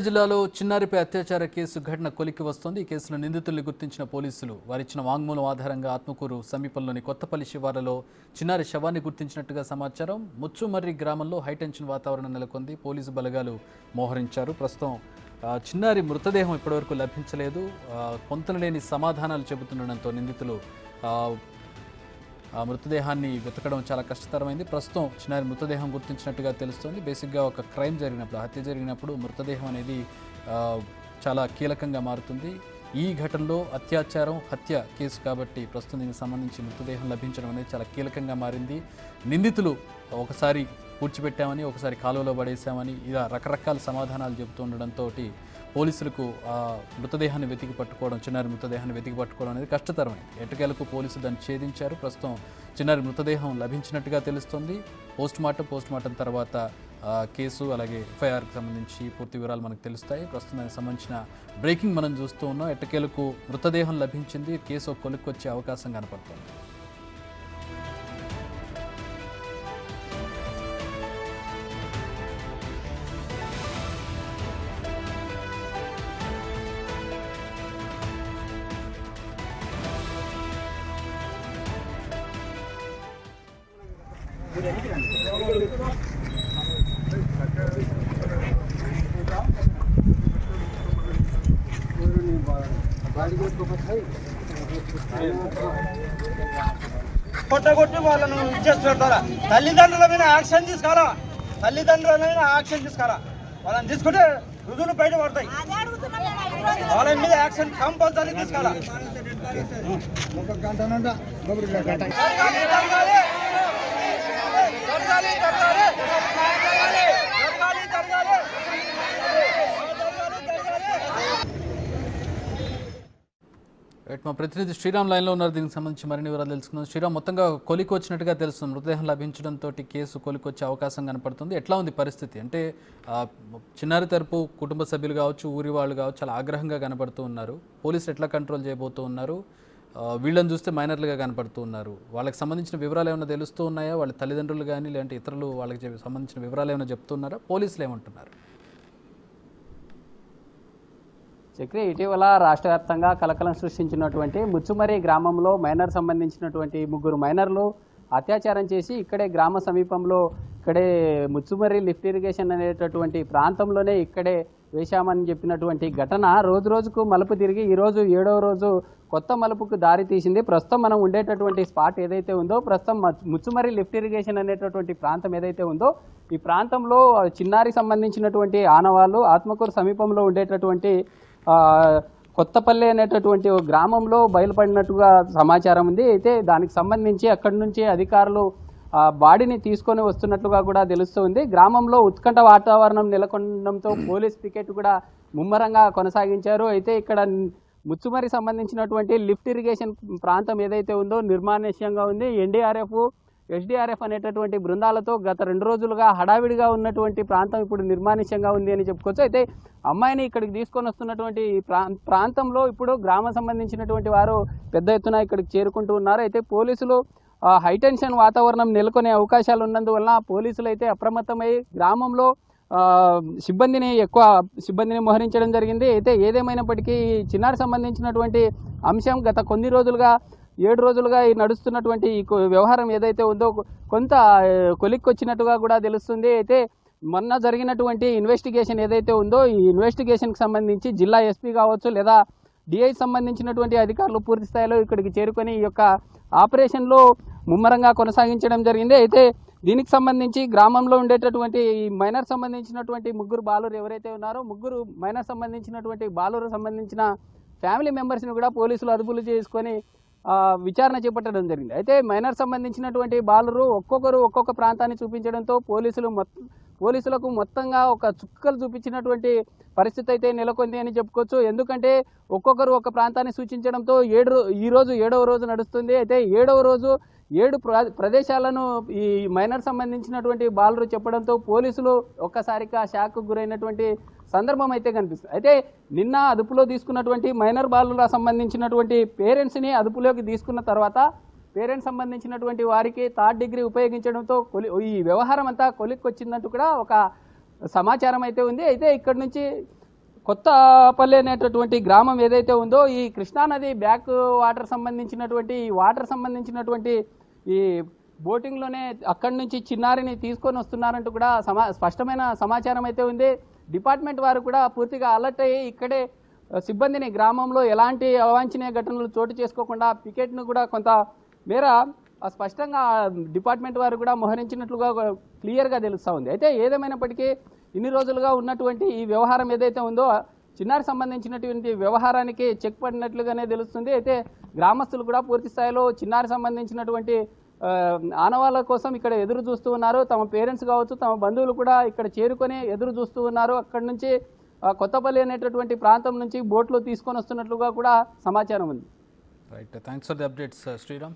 జిల్లాలో చిన్నారిపై అత్యాచార కేసు ఘటన కొలిక్కి వస్తోంది. ఈ కేసులో నిందితుల్ని గుర్తించిన పోలీసులు వారిచ్చిన వాంగ్మూలం ఆధారంగా ఆత్మకూరు సమీపంలోని కొత్తపల్లి శివారులో చిన్నారి శవాన్ని గుర్తించినట్టుగా సమాచారం. ముచ్చుమర్రి గ్రామంలో హైటెన్షన్ వాతావరణం నెలకొంది. పోలీసు బలగాలు మోహరించారు. ప్రస్తుతం చిన్నారి మృతదేహం ఇప్పటివరకు లభించలేదు. పొంతనలేని సమాధానాలు చెబుతుండడంతో నిందితులు ఆ మృతదేహాన్ని వెతకడం చాలా కష్టతరమైంది. ప్రస్తుతం చిన్నారి మృతదేహం గుర్తించినట్టుగా తెలుస్తోంది. బేసిక్గా ఒక క్రైమ్ జరిగినప్పుడు, హత్య జరిగినప్పుడు మృతదేహం అనేది చాలా కీలకంగా మారుతుంది. ఈ ఘటనలో అత్యాచారం, హత్య కేసు కాబట్టి ప్రస్తుతం దీనికి సంబంధించి మృతదేహం లభించడం అనేది చాలా కీలకంగా మారింది. నిందితులు ఒకసారి పూడ్చిపెట్టామని, ఒకసారి కాలువలో పడేశామని ఇలా రకరకాల సమాధానాలు చెబుతూ ఉండడంతో పోలీసులకు మృతదేహాన్ని వెతికి పట్టుకోవడం, చిన్నారి మృతదేహాన్ని వెతికి పట్టుకోవడం అనేది కష్టతరమైంది. ఎట్టకేలకు పోలీసులు దాన్ని ఛేదించారు. ప్రస్తుతం చిన్నారి మృతదేహం లభించినట్టుగా తెలుస్తోంది. పోస్ట్మార్టం తర్వాత కేసు అలాగే ఎఫ్ఐఆర్కి సంబంధించి పూర్తి వివరాలు మనకు తెలుస్తాయి. ప్రస్తుతం దానికి సంబంధించిన బ్రేకింగ్ మనం చూస్తూ ఉన్నాం. ఎట్టకేలకు మృతదేహం లభించింది. కేసు కొలిక్కొచ్చే అవకాశం కనపడుతోంది. కొట్టగొట్టి వాళ్ళను ఇచ్చేస్తారా? తల్లిదండ్రుల మీద యాక్షన్ తీసుకోరా, వాళ్ళని తీసుకుంటే రుజువులు బయట పడతాయి. వాళ్ళ మీద యాక్షన్ కంపల్సరీ తీసుకోరా. మా ప్రతినిధి శ్రీరామ్ లైన్లో ఉన్నారు. దీనికి సంబంధించి మరిన్ని వివరాలు తెలుసుకుందాం. శ్రీరామ్, మొత్తంగా కొలికి వచ్చినట్టుగా తెలుస్తుంది. మృతదేహం లభించడంతో కేసు కొలికొచ్చే అవకాశం కనపడుతుంది. ఎట్లా ఉంది పరిస్థితి? అంటే చిన్నారి తరపు కుటుంబ సభ్యులు కావచ్చు, ఊరి వాళ్ళు కావచ్చు, చాలా ఆగ్రహంగా కనపడుతూ ఉన్నారు. పోలీసులు ఎట్లా కంట్రోల్ చేయబోతూ ఉన్నారు? వీళ్ళని చూస్తే మైనర్లుగా కనపడుతూ ఉన్నారు. వాళ్ళకి సంబంధించిన వివరాలు ఏమైనా తెలుస్తూ ఉన్నాయా? వాళ్ళ తల్లిదండ్రులు కానీ లేదంటే ఇతరులు వాళ్ళకి సంబంధించిన వివరాలు ఏమైనా చెప్తున్నారా? పోలీసులు ఏమంటున్నారు? చక్రి, ఇటీవల రాష్ట్ర వ్యాప్తంగా కలకలం సృష్టించినటువంటి ముచ్చుమర్రి గ్రామంలో మైనర్ సంబంధించినటువంటి 3 మైనర్లు అత్యాచారం చేసి ఇక్కడే గ్రామ సమీపంలో ఇక్కడే ముచ్చుమర్రి లిఫ్ట్ ఇరిగేషన్ అనేటటువంటి ప్రాంతంలోనే ఇక్కడే వేశామని చెప్పినటువంటి ఘటన రోజు రోజుకు మలుపు తిరిగి ఈరోజు 7వ రోజు కొత్త మలుపుకు దారి తీసింది. ప్రస్తుతం మనం ఉండేటటువంటి స్పాట్ ఏదైతే ఉందో, ప్రస్తుతం ముచ్చుమర్రి లిఫ్ట్ ఇరిగేషన్ అనేటటువంటి ప్రాంతం ఏదైతే ఉందో, ఈ ప్రాంతంలో చిన్నారి సంబంధించినటువంటి ఆనవాళ్ళు ఆత్మకూరు సమీపంలో ఉండేటటువంటి కొత్తపల్లి అనేటటువంటి గ్రామంలో బయలుపడినట్టుగా సమాచారం ఉంది. అయితే దానికి సంబంధించి అక్కడి నుంచి అధికారులు బాడీని తీసుకొని వస్తున్నట్లుగా కూడా తెలుస్తుంది. గ్రామంలో ఉత్కంఠ వాతావరణం నెలకొనడంతో పోలీస్ పికెట్ కూడా ముమ్మరంగా కొనసాగించారు. అయితే ఇక్కడ ముచ్చుమర్రి సంబంధించినటువంటి లిఫ్ట్ ఇరిగేషన్ ప్రాంతం ఏదైతే ఉందో నిర్మానుష్యంగా ఉంది. ఎన్డీఆర్ఎఫ్, ఎస్డీఆర్ఎఫ్ అనేటటువంటి బృందాలతో గత 2 రోజులుగా హడావిడిగా ఉన్నటువంటి ప్రాంతం ఇప్పుడు నిర్మానుష్యంగా ఉంది అని చెప్పుకోవచ్చు. అయితే అమ్మాయిని ఇక్కడికి తీసుకొని వస్తున్నటువంటి ప్రాంతంలో ఇప్పుడు గ్రామం సంబంధించినటువంటి వారు పెద్ద ఎత్తున ఇక్కడికి చేరుకుంటూ ఉన్నారు. అయితే పోలీసులు హైటెన్షన్ వాతావరణం నెలకొనే అవకాశాలు ఉన్నందువల్ల పోలీసులు అయితే అప్రమత్తమై గ్రామంలో సిబ్బందిని మోహరించడం జరిగింది. అయితే ఏదేమైనప్పటికీ చిన్నారికి సంబంధించినటువంటి అంశం గత కొన్ని రోజులుగా 7 రోజులుగా ఈ నడుస్తున్నటువంటి ఈ వ్యవహారం ఏదైతే ఉందో కొంత కొలిక్కొచ్చినట్టుగా కూడా తెలుస్తుంది. అయితే మొన్న జరిగినటువంటి ఇన్వెస్టిగేషన్ ఏదైతే ఉందో, ఈ ఇన్వెస్టిగేషన్కి సంబంధించి జిల్లా ఎస్పీ కావచ్చు లేదా డిఐ సంబంధించినటువంటి అధికారులు పూర్తి స్థాయిలో ఇక్కడికి చేరుకొని ఈ యొక్క ఆపరేషన్లో ముమ్మరంగా కొనసాగించడం జరిగింది. అయితే దీనికి సంబంధించి గ్రామంలో ఉండేటటువంటి ఈ మైనర్ సంబంధించినటువంటి 3 బాలురు ఎవరైతే ఉన్నారో, 3 మైనర్ సంబంధించినటువంటి బాలురు సంబంధించిన ఫ్యామిలీ మెంబర్స్ని కూడా పోలీసులు అదుపులు చేసుకొని విచారణ చేపట్టడం జరిగింది. అయితే మైనర్ సంబంధించినటువంటి బాలురు ఒక్కొక్కరు ఒక్కొక్క ప్రాంతాన్ని చూపించడంతో పోలీసులకు మొత్తంగా ఒక చుక్కలు చూపించినటువంటి పరిస్థితి అయితే నెలకొంది అని చెప్పుకోవచ్చు. ఎందుకంటే ఒక్కొక్కరు ఒక ప్రాంతాన్ని సూచించడంతో ఈ రోజు 7వ రోజు నడుస్తుంది. అయితే 7వ రోజు 7 ప్రదేశాలను ఈ మైనర్ సంబంధించినటువంటి బాలురు చెప్పడంతో పోలీసులు ఒక్కసారిగా షాక్కు గురైనటువంటి సందర్భం అయితే కనిపిస్తుంది. అయితే నిన్న అదుపులో తీసుకున్నటువంటి మైనర్ బాలుల సంబంధించినటువంటి పేరెంట్స్ని అదుపులోకి తీసుకున్న తర్వాత పేరెంట్స్ సంబంధించినటువంటి వారికి 3rd డిగ్రీ ఉపయోగించడంతో ఈ వ్యవహారం అంతా కొలిక్కొచ్చిందంటూ కూడా ఒక సమాచారం అయితే ఉంది. అయితే ఇక్కడ నుంచి కొత్తపల్లి అనేటటువంటి గ్రామం ఏదైతే ఉందో ఈ కృష్ణానది బ్యాక్ వాటర్ సంబంధించినటువంటి ఈ బోటింగ్లోనే అక్కడి నుంచి చిన్నారిని తీసుకొని వస్తున్నారంటూ కూడా స్పష్టమైన సమాచారం అయితే ఉంది. డిపార్ట్మెంట్ వారు కూడా పూర్తిగా అలర్ట్ అయ్యి ఇక్కడే సిబ్బందిని గ్రామంలో ఎలాంటి అవాంఛనీయ ఘటనలు చోటు చేసుకోకుండా పికెట్ను కూడా కొంత మేర స్పష్టంగా డిపార్ట్మెంట్ వారు కూడా మోహరించినట్లుగా క్లియర్గా తెలుస్తూ ఉంది. అయితే ఏదేమైనప్పటికీ ఇన్ని రోజులుగా ఉన్నటువంటి ఈ వ్యవహారం ఏదైతే ఉందో చిన్నారి సంబంధించినటువంటి వ్యవహారానికి చెక్ పడినట్లుగానే తెలుస్తుంది. అయితే గ్రామస్తులు కూడా పూర్తి స్థాయిలో చిన్నారి సంబంధించినటువంటి ఆనవాళ్ళ కోసం ఇక్కడ ఎదురు చూస్తూ ఉన్నారు. తమ పేరెంట్స్ కావచ్చు, తమ బంధువులు కూడా ఇక్కడ చేరుకొని ఎదురు చూస్తూ ఉన్నారు. అక్కడి నుంచి కొత్తపల్లి అనేటటువంటి ప్రాంతం నుంచి బోట్లు తీసుకొని వస్తున్నట్లుగా కూడా సమాచారం ఉంది. Right, thanks for the updates Sriram.